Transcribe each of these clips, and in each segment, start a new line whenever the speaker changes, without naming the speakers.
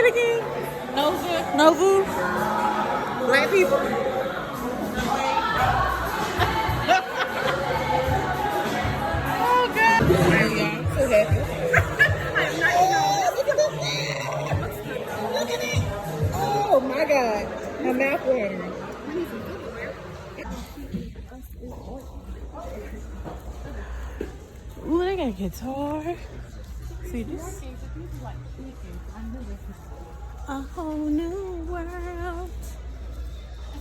it again.
Nova.
Novu. Black people. Oh God.
So happy.
Look at it. Oh my God. My mouth watering. Ooh, they got a guitar. See this? A whole new world.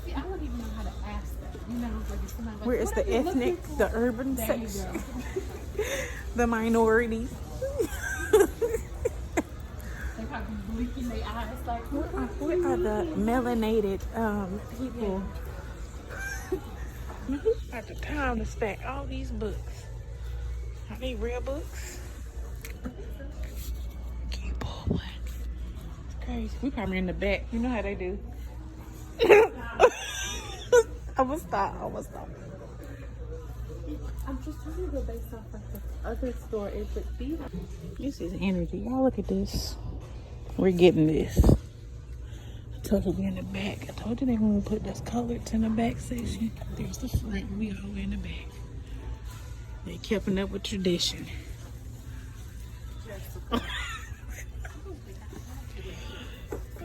See, I wouldn't even know how to ask that. You know, like if somebody like,
Where is the ethnic, the urban section, the minorities?
they probably blinking their eyes like,
What are the melanated people? Who got the time to stack all these books? Are they real books? Can't pull one. It's crazy. We probably in the back. You know how they do. I'm gonna stop.
I'm just trying to go based off like the other store. Is it be?
This is energy. Y'all look at this. We're getting this. I told you we're in the back. I told you they're gonna put those colors in the back section. There's the front. We all in the back. They keeping up with tradition.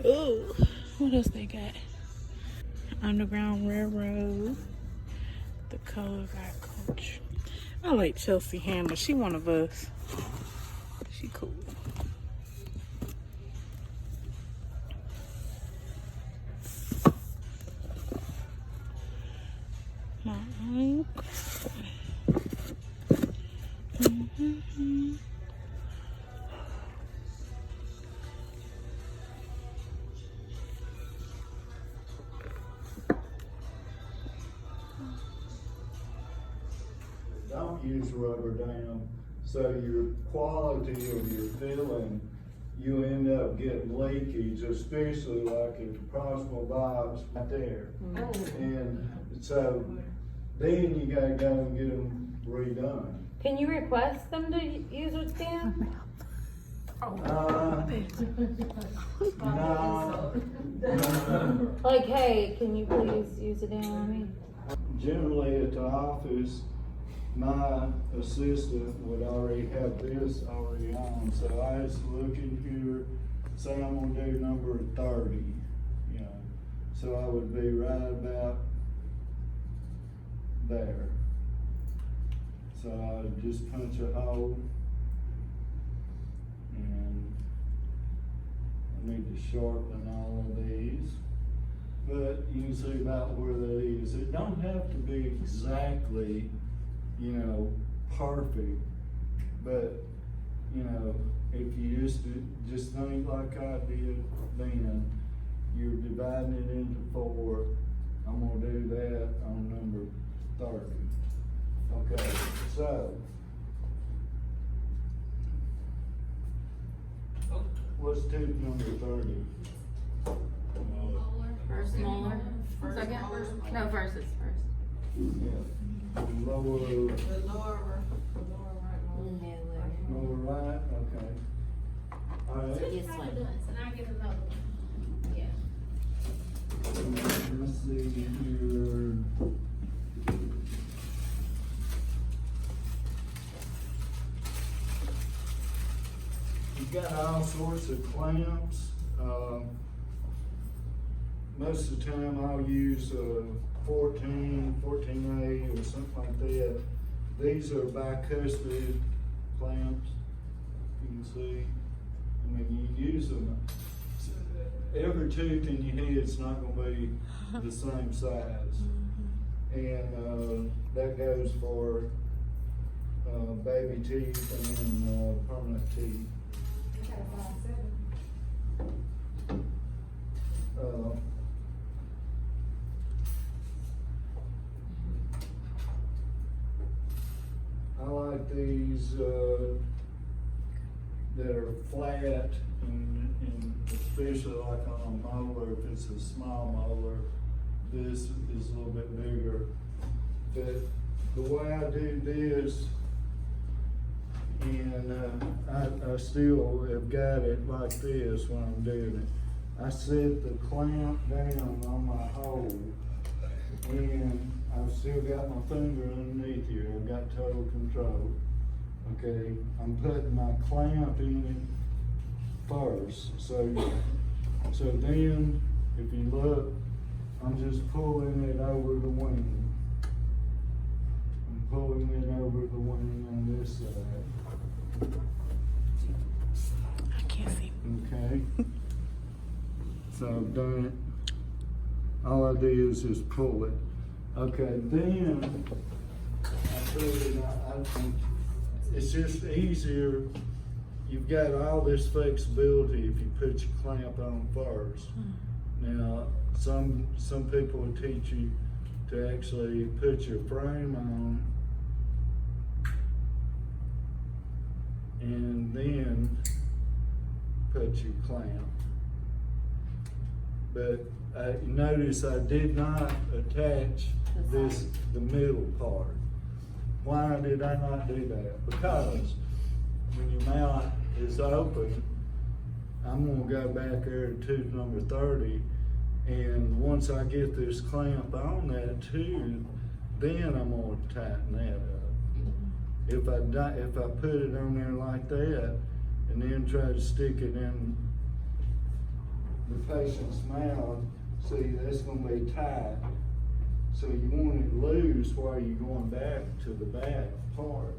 Oh, what else they got? Underground Railroad. The color got coach. I like Chelsea Handler. She one of us. She cool.
Don't use rubber dam, so your quality of your filling, you end up getting leakage, especially like if the proximal valve's right there. And so then you gotta go and get them redone.
Can you request them to use with them?
No.
Like, hey, can you please use it in on me?
Generally at the office, my assistant would already have this already on, so I just look in here, say I'm gonna do number 30, you know, so I would be right about there. So I would just punch a hole, and I need to sharpen all of these. But you can see about where that is. It don't have to be exactly, you know, perfect, but, you know, if you just think like I did then, you're dividing it into 4. I'm gonna do that on number 30. Okay, so what's tube number 30?
First molar. Second. No, first is first.
Yeah. Lower right, okay. All right.
This one. And I get another one. Yeah.
Let's see here. You've got all sorts of clamps. Most of the time I'll use 14A or something like that. These are bicuspid clamps. You can see. I mean, you use them. Every tooth in your head's not going to be the same size. And that goes for baby teeth and then permanent teeth. I like these that are flat, and especially like on a molar, if it's a small molar, this is a little bit bigger. But the way I do this, And I still have got it like this when I'm doing it. I set the clamp down on my hole, and I've still got my finger underneath here. I've got total control. Okay, I'm putting my clamp in it first. So then, if you look, I'm just pulling it over the wing. I'm pulling it over the wing on this side.
I can't see.
Okay. So I've done it. All I do is just pull it. Okay, then I put it, it's just easier. You've got all this flexibility if you put your clamp on first. Now, some people will teach you to actually put your frame on and then put your clamp. But notice I did not attach the middle part. Why did I not do that? Because when your mount is open, I'm gonna go back there to tooth number 30, and once I get this clamp on that tooth, then I'm gonna tighten that up. If I put it on there like that, and then try to stick it in the patient's mouth, see, that's gonna be tight. So you want it loose while you're going back to the back part.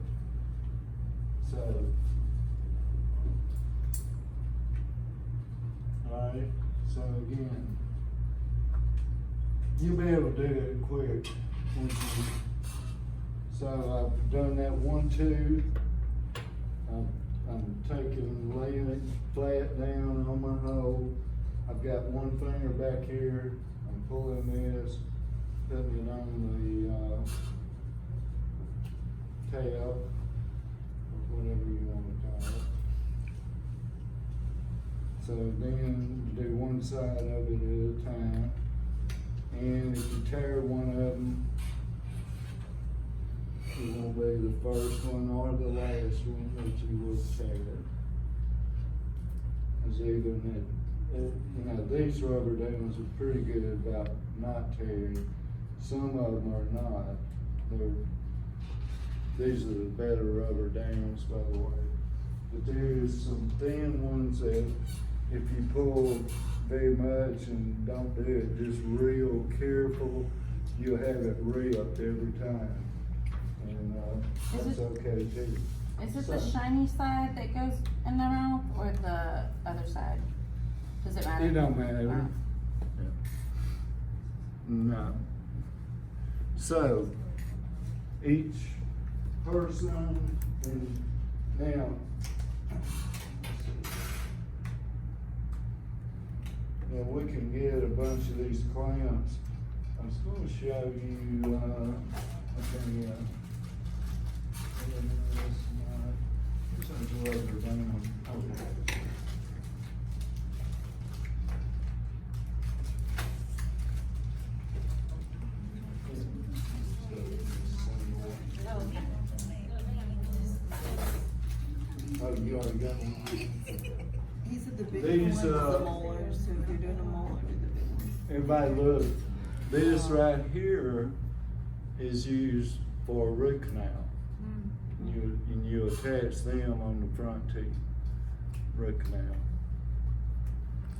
So, alright, so again, you'll be able to do it quick. So I've done that one tooth. I'm laying it flat down on my hole. I've got one finger back here. I'm pulling this, putting it on the tail, or whatever you want to call it. So then do one side of it at a time. And if you tear one of them, it won't be the first one or the last one that you will tear. As even these rubber dams are pretty good about not tearing. Some of them are not. These are the better rubber dams, by the way. But there is some thin ones that if you pull very much and don't do it just real careful, you'll have it ripped every time. And that's okay too.
Is it the shiny side that goes in the mouth or the other side? Does it matter?
It don't matter.
Oh.
No. So, each person, and now, we can get a bunch of these clamps. I was going to show you, okay, this is rubber down. Okay. Oh, you already got one?
These are the big
These,
ones, the molars, so if you're doing a molar, do the big ones.
Everybody look, this right here is used for a root canal. And you attach them on the front teeth, root canal.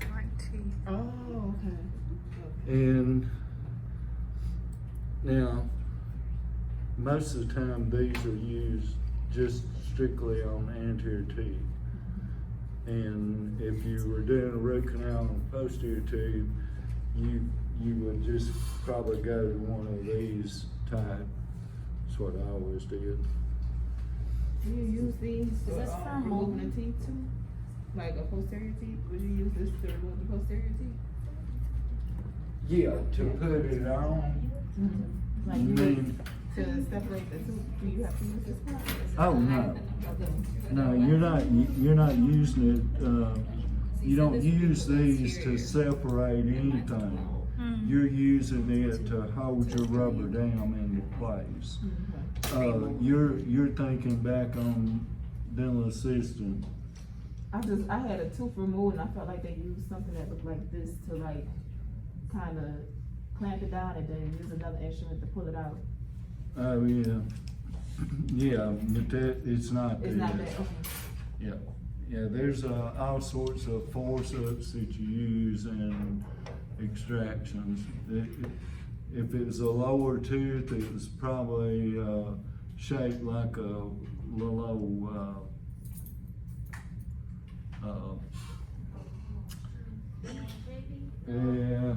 Front teeth.
Oh, okay.
And now, most of the time these are used just strictly on anterior teeth. And if you were doing a root canal on the posterior tooth, you would just probably go to one of these type. That's what I always did.
Do you use these
Is this
for
for
removing the teeth too? Like a posterior teeth? Would you use this to remove the posterior teeth?
Yeah, to put it on.
Like
You mean,
to separate the two, do you have to use this part?
oh no,
Okay.
no, you're not using it. You don't use these to separate anything. You're using it to hold your rubber dam into place. You're thinking back on dental assistant.
I had a tooth removed and I felt like they used something that looked like this to like kind of clamp it down and then use another instrument to pull it out.
Oh, yeah. Yeah, but it's not
It's
this.
not that, okay.
Yeah, yeah, there's all sorts of forceps that you use and extractions. If it was a lower tooth, it was probably shaped like a little yeah.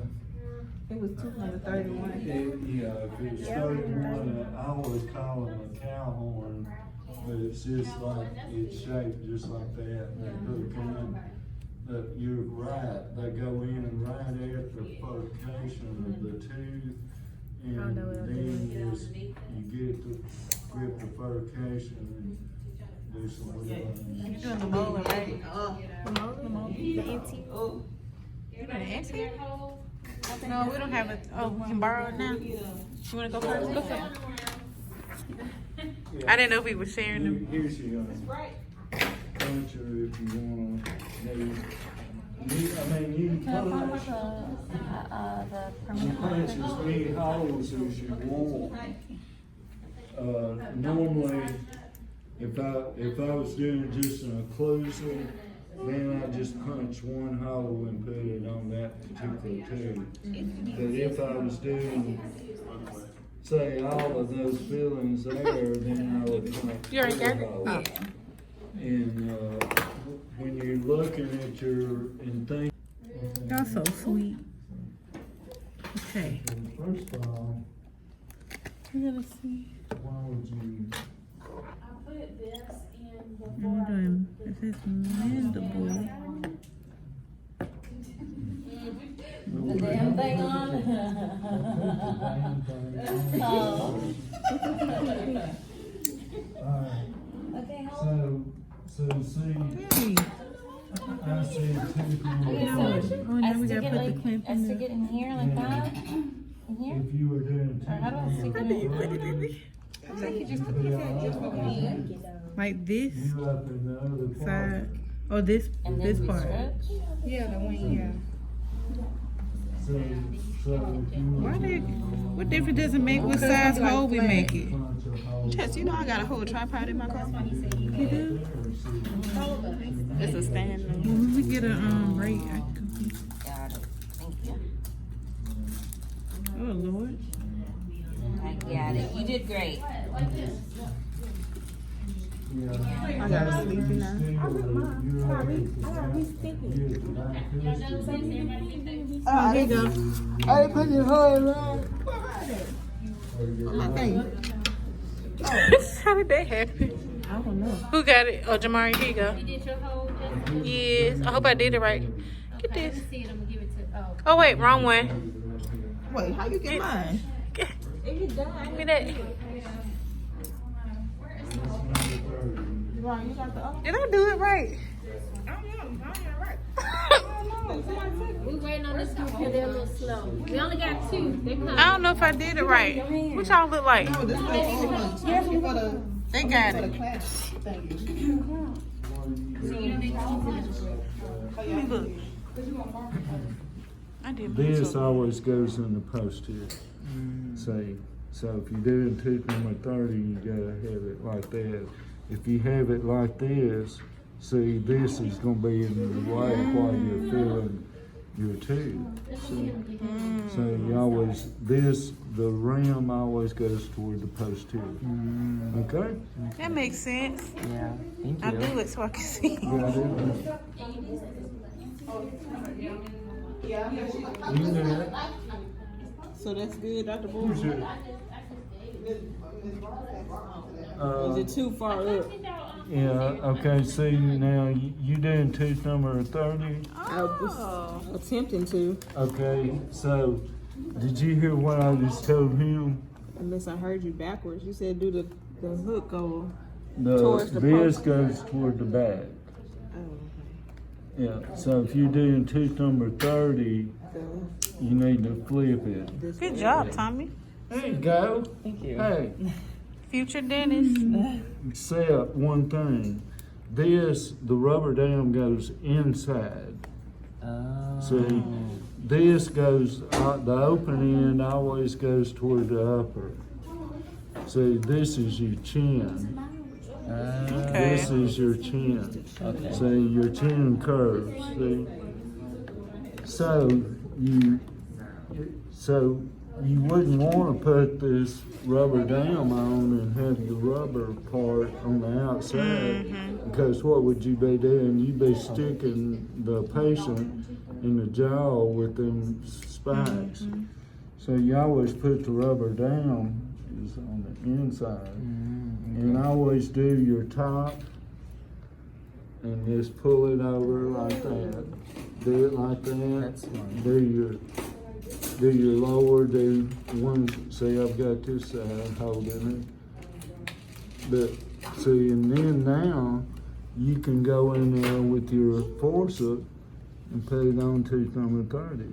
It was tooth number 31.
Yeah, if it's 31, I always call them a cow horn, but it's just like, it's shaped just like that. They put a pin, you're right, they go in right at the furcation of the tooth, and then just, you get to grip the furcation and do some wheeling.
You're doing the molar, right?
The molar? The ATL?
You got an answer? No, we don't have it. Oh, we can borrow it now. You wanna go first? Go first. I didn't know if we were sharing them.
Here's your puncher if you wanna. You punch. You punch as many holes as you want. Normally, if I was doing just an occlusal, then I just punch one hole and put it on that particular tooth. But if I was doing, say, all of those fillings there, then I would punch
You already got it?
holes.
Oh.
And when you're looking at and thinking.
Y'all so sweet. Okay.
First of all,
We're gonna see.
why would you?
We're doing, it says mandible.
The damn thing on? Oh. Okay, hold on.
So see,
Hey.
I said tooth number
Okay,
one.
so
Oh, now
I
we
stick
gotta
it
put the
like,
clamp
I
in
stick
there.
it in here like that? In here?
If you were doing tooth
Or how do I stick
number
it in?
one,
Like this
you up in the other part.
side. Oh, this
And
this
then we
part.
stretch?
Yeah, the wing, yeah.
So if you were
Why they?
doing
What difference does it make what size hole we make it?
punch a hole
Chess, you know I got a whole tripod in my car.
You do?
It's a stand.
When we get a rate, I can.
Got it. Thank you.
Oh Lord.
I got it. You did great.
I
gotta sleep now.
Oh, there you go.
I didn't put your whole line.
How did that happen?
I don't know.
Who got it? Oh, Jamari, here you go.
You did your whole
Yes. I hope I did it right. Get this.
see it, I'm gonna give it to
Oh wait, wrong one.
Wait, how you get mine?
Give me that.
Ron, you got the other?
Did I do it right?
I don't know. I ain't right.
We waiting on this group here, they're a little slow. We only got two, they come.
I don't know if I did it right. What y'all look like?
No, this is careful for the
They got it.
class. Thank you.
Let me look. I did mine
This
too.
always goes in the post-it. See, so if you're doing tooth number 30, you gotta have it like that. If you have it like this, see, this is gonna be in the way while you're filling your tooth. See? So you always, the rim always goes toward the post-it. Okay?
That makes sense.
Yeah, thank
I
you.
do it so I can see.
Got it? You know,
So that's good, Dr.
who's
Boone.
it?
Is it too far up?
Yeah, okay, see, now, you doing tooth number 30?
I was attempting to,
Okay, so, did you hear what I just told him?
unless I heard you backwards. You said do the hook over.
The
Towards the
this
post.
goes toward the back.
Oh,
Yeah, so if you're doing tooth number 30,
okay.
you need to flip it.
This
Good
way.
job, Tommy.
There you go.
Thank you.
Hey,
Future dentist.
except one thing. the rubber dam goes inside.
Oh.
See, this goes, the open end always goes toward the upper. See, this is your chin.
Okay.
This is your chin.
Okay.
See, your chin curves, see? So you wouldn't want to put this rubber dam on and have the rubber part on the outside, because what would you be doing? You'd be sticking the patient in the jaw with them spikes. So you always put the rubber dam is on the inside, and always do your top and just pull it over like that. Do it like that.
That's fine.
Do your lower, do one, see I've got this side holding it. But see, and then now you can go in there with your forceps and put it on tooth number 30.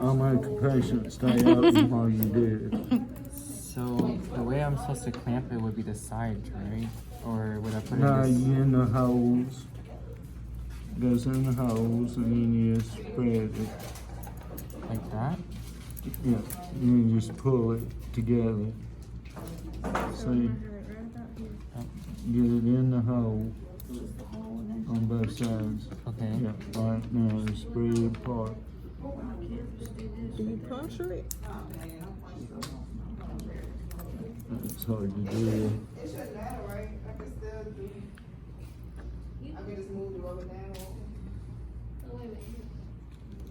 I'll make the patient stay open while you do it.
So the way I'm supposed to clamp it would be the sides, right? Or would I put
Now
it
you in the holes, goes in the holes, and then you just spread it.
like that?
Yeah, and you just pull it together. See, get it in the hole on both sides.
Okay.
Yeah, right now it's spread apart.
Do you puncture it?
It's hard to do.
It shouldn't matter, right? I can still do. I can just move the rubber down.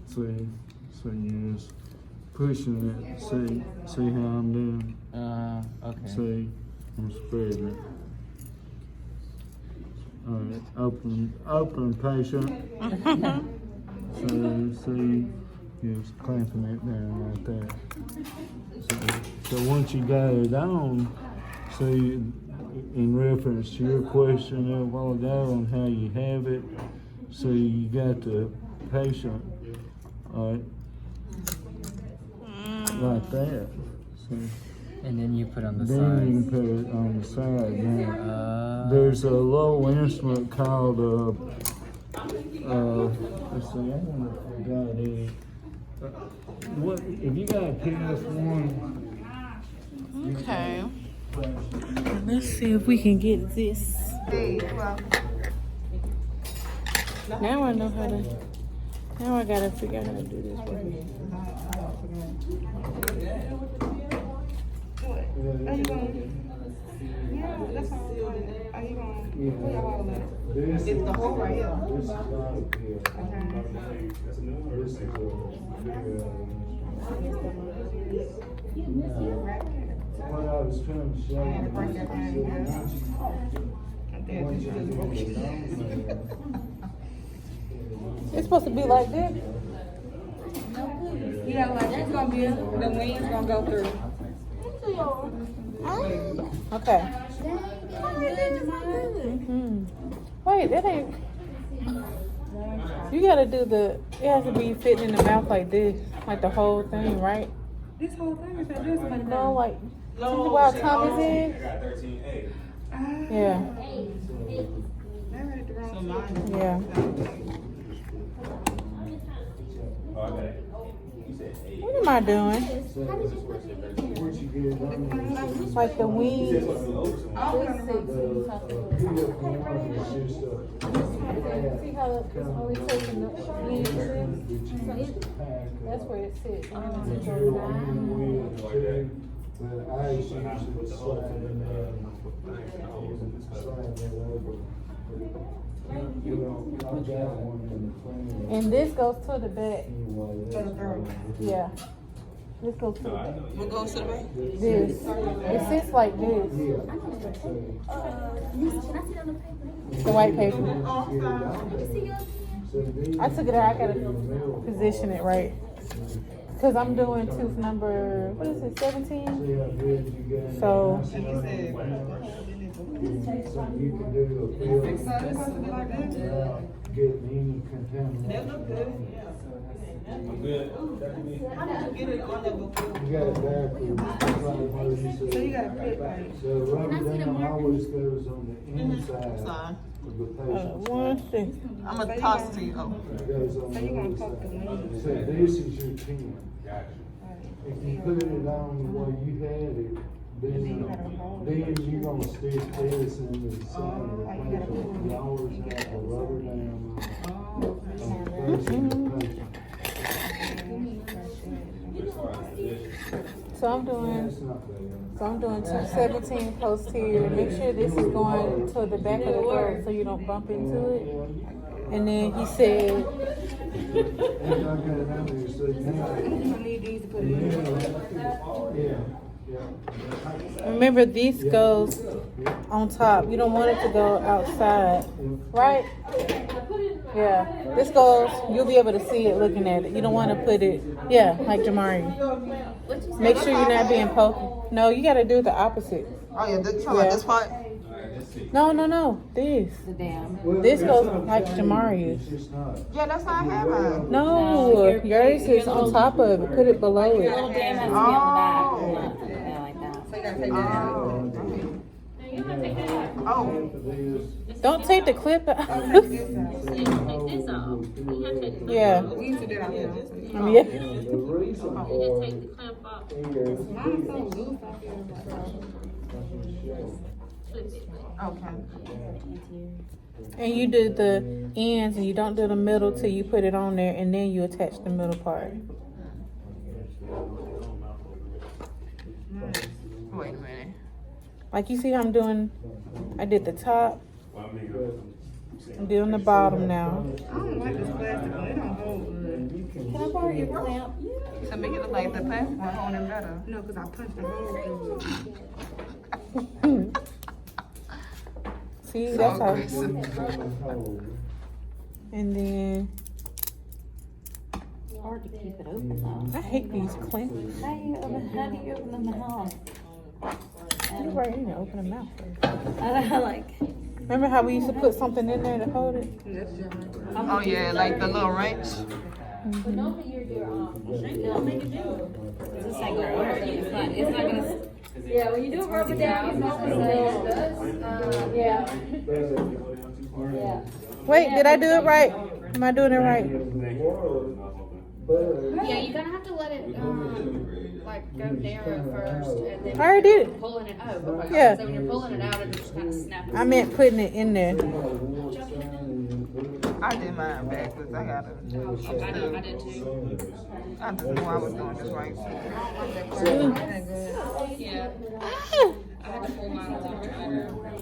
See, so you just pushing it. See how I'm doing?
Okay.
See, I'm spreading it. All right, open patient. See, just clamping it down like that. So once you got it on, see, in reference to your question a while ago on how you have it, so you got the patient, all right, like that. See.
And then you put on the
Then you can
sides.
put it on the side. Now,
Uh,
there's a little instrument called let's see, I wonder if I got it. What if you got a PS1?
Okay. Let's see if we can get this.
Hey, well,
Now I know how to. Now I gotta figure out how to do this. Right.
are you going? Yeah, that's all. Are you going? Where y'all all at?
This
It's the hole right here.
This is not here. This is what I was trying to show you. Once you get it on
It's supposed to be like this.
Yeah, like it's gonna be, the wind's gonna go through.
Okay. Wait, that ain't. You gotta do the. It has to be fitting in the mouth like this, like the whole thing, right?
This whole thing is like this, but
No, like. See where our tongue is in? Yeah. Yeah. What am I doing?
once you get it on,
Like the wings. See how it's only taking the wings in? That's where it sits. And then it's going down.
But I used to slide in there and slide that over. You know, I've got one in the frame.
And this goes to the back.
Anyway, that's
Yeah. This goes to the back.
What goes to the back?
This. It sits like this. The white paper. I took it out. I gotta position it right. Because I'm doing tooth number, what is it, 17? So,
So you can do a field. get any contamination.
That look good, yeah. How did you get it on there before?
You got it backwards.
So you got a pit pipe.
The rubber dam always goes on the inside
Sorry.
of the patient's
One
mouth.
thing.
I'm gonna toss it to you. Oh.
It goes on
So
the
you gonna
other
poke the
side.
needle.
So this is your pin. If you put it on the way you had it, then you're gonna stick this in the side of the patient. You always have the rubber dam on the patient.
So I'm doing
That's not bad.
217 posterior. Make sure this is going to the back of the throat so you don't bump into it. And then he said,
And I got it down there, so now.
You gonna need these to put it in.
Yeah.
remember this goes on top. You don't want it to go outside, right? Yeah, this goes, you'll be able to see it looking at it. You don't want to put it, yeah, like Jamari. Make sure you're not being poked. No, you got to do the opposite.
Oh yeah, this part.
No, this.
The dam.
This goes like Jamari is.
It's just not.
Yeah, that's how I have mine.
No, yours is on top of it. Put it below it.
Little dam has to be on the back. Yeah, like that.
So you gotta take that out.
Oh.
Don't take the clip out. Yeah.
We used to do that.
Yeah.
The reason for
Mine's so loose, I feel
Okay.
And you do the ends and you don't do the middle till you put it on there and then you attach the middle part.
Wait a minute.
Like you see how I'm doing, I did the top. I'm doing the bottom now.
I don't like this plastic one. It don't hold good.
Can I borrow your clamp?
To make it look like the plastic one holding better.
No, because I punched the hole through it.
See, that's how.
aggressive.
And then
It's hard to keep it open though.
I hate these clamps.
How do you open them the house?
You right here to open the mouth first.
I like.
Remember how we used to put something in there to hold it?
Oh yeah, like the little wrench.
This ain't gonna work. It's not gonna.
Yeah, when you do a rubber dam, it's not gonna yeah. Yeah.
Wait, did I do it right? Am I doing it right?
Yeah, you're gonna have to let it like go narrow first, and then
I already did it.
pulling it. Oh, okay.
Yeah.
So when you're pulling it out, it'll just kind of snap.
I meant putting it in there.
I did mine backwards. I got it.
I know, I did too.
I just knew I was doing this right.
Yeah. I had to pull mine out of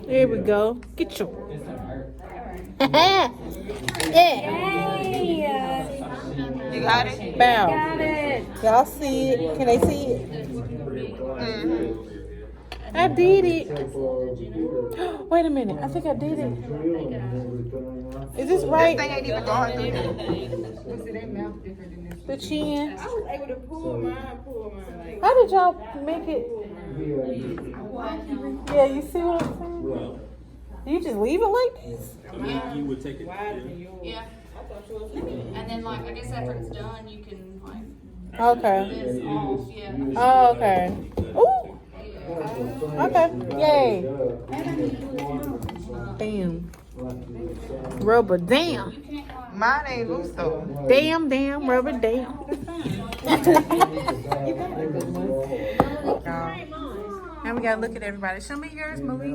the
There we go. Get your.
You got it?
Bow. Y'all see it? Can they see it?
Mm-hmm.
I did it. Wait a minute. I think I did it. Is this right?
This thing ain't even going through.
What's it, their mouth different than this?
The chin.
I was able to pull mine like.
How did y'all make it? Yeah, you see what I'm saying? You just leave it like this?
You would take it. Yeah. And then, like, I guess after it's done, you can like
Okay.
this off. Yeah.
Oh, okay. Ooh. Okay. Yay. Damn. Rubber damn.
Mine ain't loose though.
Damn, rubber damn. Now we gotta look at everybody. Show me yours, Malik.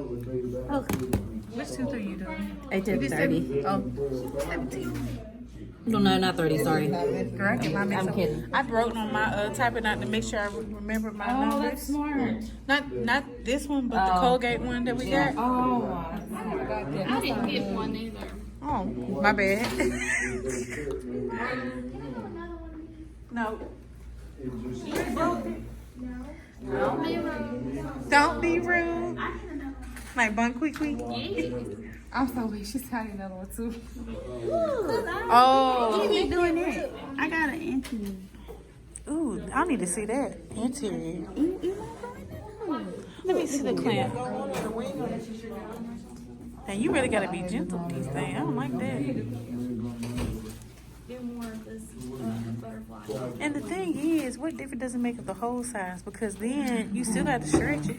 Oh, which tooth are you doing?
I did 30.
Oh, 17.
No, not 30. Sorry.
Girl, I get my mix
I'm
up.
kidding.
I wrote on my typing out to make sure I remember my numbers.
That's smart.
Not this one, but the Colgate one that we got.
Oh.
I didn't get one either.
Oh, my bad. No. Don't be rude. Like bun quickly.
I'm so weak. She's trying another one too.
Oh. Doing it. I got an anterior. Ooh, I need to see that. Anterior. Let me see the clamp. And you really gotta be gentle with these things. I don't like that.
Do more of this butterfly.
And the thing is, what difference does it make of the whole size? Because then you still got to stretch it.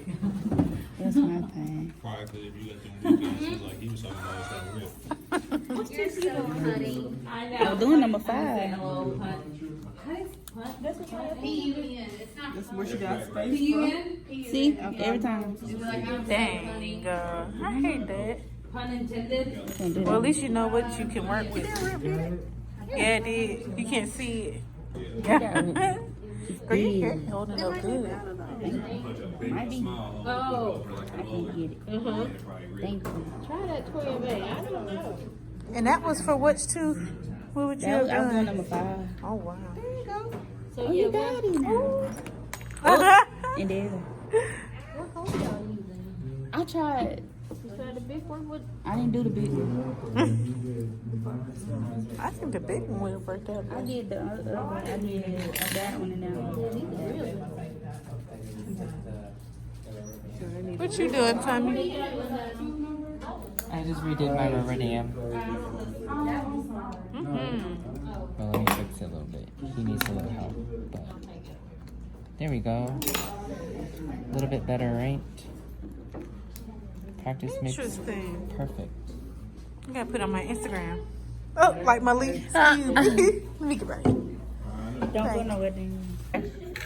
That's my thing.
Probably because if you let them do things, like he was talking about, it's like real.
You're so funny. I know.
I'm doing number 5.
P-U-N. It's not
That's where she got space from.
P-U-N?
See, every time.
Dang, girl. I hate that.
Pun intended.
Well, at least you know what you can work with. Yeah, it did. You can't see it. Yeah. Girl, your hair holding up good.
Might be.
Oh.
I can get it. Thank you.
Try that 12A. I don't know.
And that was for which two? What would you
That
have
was, I was doing
done?
number 5.
Oh, wow.
So
Oh, you got it now. And then
what hole y'all using?
I tried.
You tried the big one? What?
I didn't do the big one.
I think the big one would have worked out
I
better.
did the other one. I did that one and that one.
What you doing, Tommy?
I just redid my rubber dam. Well, let me fix it a little bit. He needs a little help, but there we go. A little bit better, right? Practice makes
Interesting.
perfect.
I gotta put it on my Instagram. Oh, like my leaf. Excuse me. Let me get right.
Don't go nowhere then.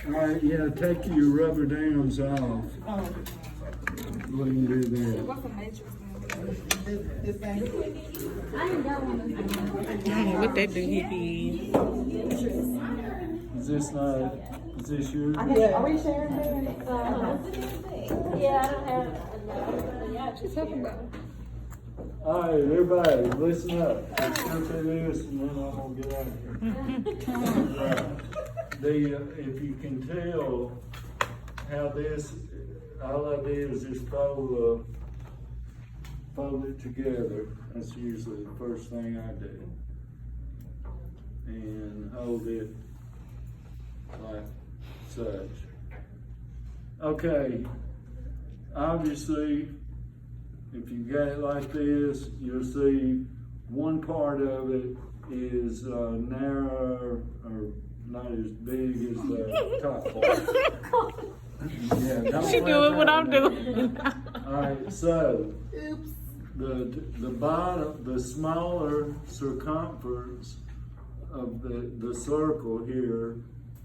Alright, yeah, take your rubber dams off. We can do that.
I don't know what that do. He be.
Is this yours?
Are we sharing there? Yeah, I don't have. Yeah, she's talking about.
Alright, everybody, listen up. Let's go through this and then I'm gonna get out of here. If you can tell how this, all I did is just fold it together. That's usually the first thing I do. And hold it like such. Okay, obviously, if you got it like this, you'll see one part of it is narrower or not as big as the top part. Yeah, don't
She
flap
doing what
out
I'm
now.
doing.
Alright, so the bottom, the smaller circumference of the circle here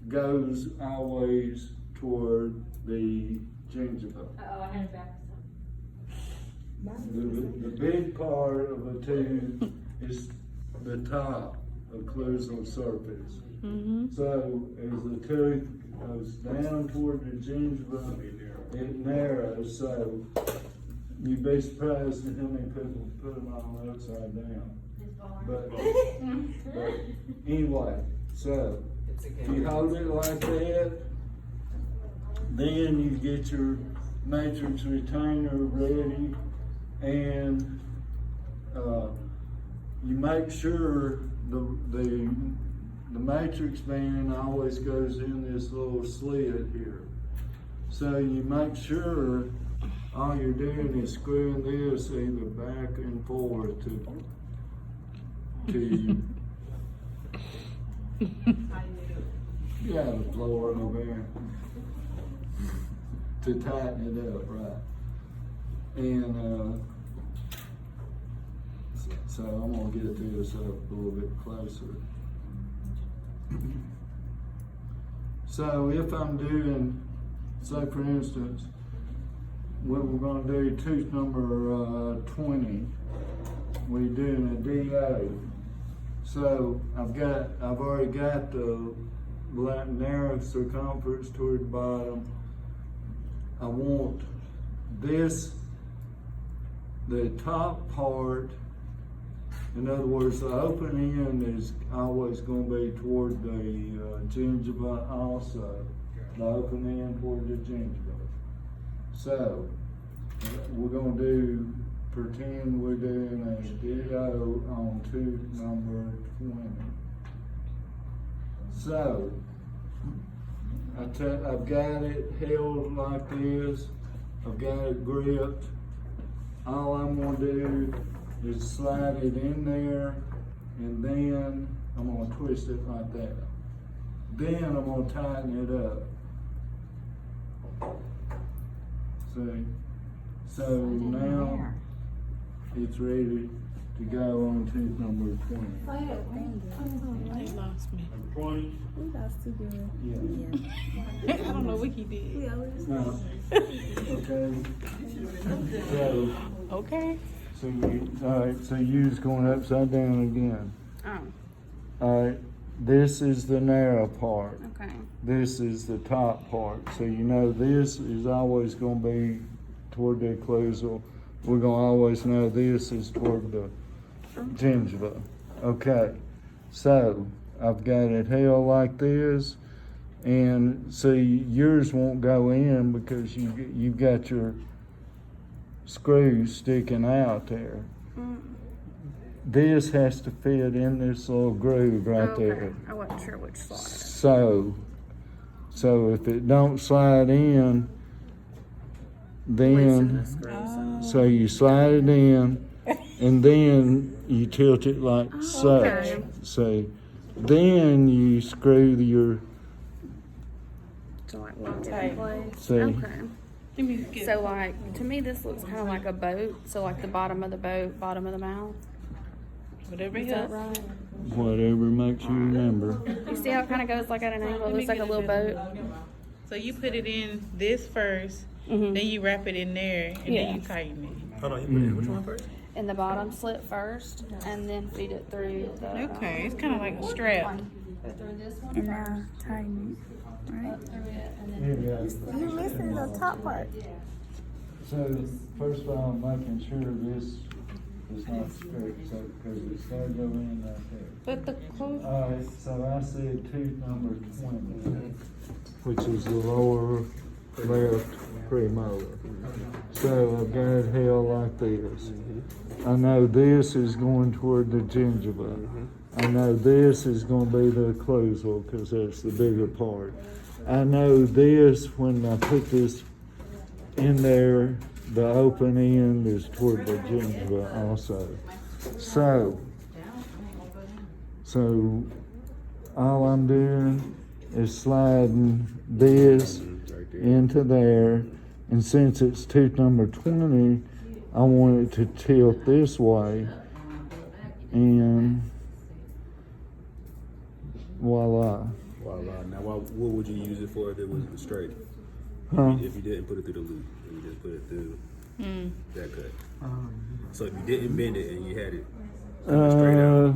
goes always toward the gingiva.
Oh, I had it back.
The big part of the tooth is the top occlusal surface. So as the tooth goes down toward the gingiva, it narrows. So you'd be surprised at how many people put them all upside down. But anyway, so if you hold it like that, then you get your matrix retainer ready, and you make sure the matrix band always goes in this little slit here. So you make sure all you're doing is screwing this either back and forth to the floor over there to tighten it up, right? And so I'm gonna get this up a little bit closer. So if I'm doing, say for instance, what we're gonna do tooth number 20, we're doing a DO. So I've already got the narrow circumference toward the bottom. I want this, the top part, in other words, the open end is always going to be toward the gingiva also. The open end toward the gingiva. So, we're going to pretend we're doing a DO on tooth number 20. So, I've got it held like this. I've got it gripped. all I'm gonna do is slide it in there, and then I'm gonna twist it like that. Then I'm gonna tighten it up. See? So now it's ready to go on tooth number 20.
They lost me.
Number 20? Yeah.
I don't know what he did.
No. Okay. So,
Okay.
so you, all right, so you's going upside down again.
Oh,
All right, this is the narrow part.
okay.
This is the top part. So you know this is always gonna be toward the occlusal. We're gonna always know this is toward the gingiva. Okay, so I've got it held like this, and see yours won't go in because you've got your screws sticking out there. This has to fit in this little groove right there.
I wasn't sure which slide.
So if it don't slide in, then so you slide it in, and then you tilt it like such.
okay.
See, then you screw your.
To like lock it in place.
See.
Okay.
Let me get
So like, to me this looks kind of like a boat. So like the bottom of the boat, bottom of the mouth.
whatever
Is
it
that
is.
right?
Whatever makes you remember.
You see how it kind of goes like at an angle? It looks like a little boat.
So you put it in this first,
Mhm.
then you wrap it in there, and
Yeah.
then you tighten it.
Hold on, you put it, which one first?
In the bottom slit first, and then feed it through the.
Okay, it's kind of like a strap.
Go through this one first.
Tighten
Up through it, and then.
Here we go.
it. You're missing the top part.
So first of all, making sure this is not strict, so because it's gotta go in right there.
But the close.
All right, so I said tooth number 20, which is the lower left premolar. So I've got it held like this. I know this is going toward the gingiva. I know this is going to be the occlusal because that's the bigger part. I know this, when I put this in there, the open end is toward the gingiva also. So all I'm doing is sliding this into there, and since it's tooth number 20, I want it to tilt this way, and voila.
Voila. Now, what would you use it for if it was straight?
Huh?
If you didn't put it through the loop, and you just put it through that cut. So if you didn't bend it and you had it straight out,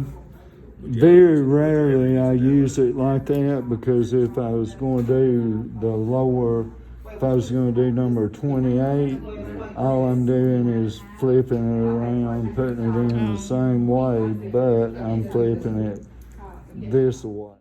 Very rarely I use it like that, because if I was going to do the lower, if I was going to do number 28, all I'm doing is flipping it around, putting it in the same way, but I'm flipping it this way.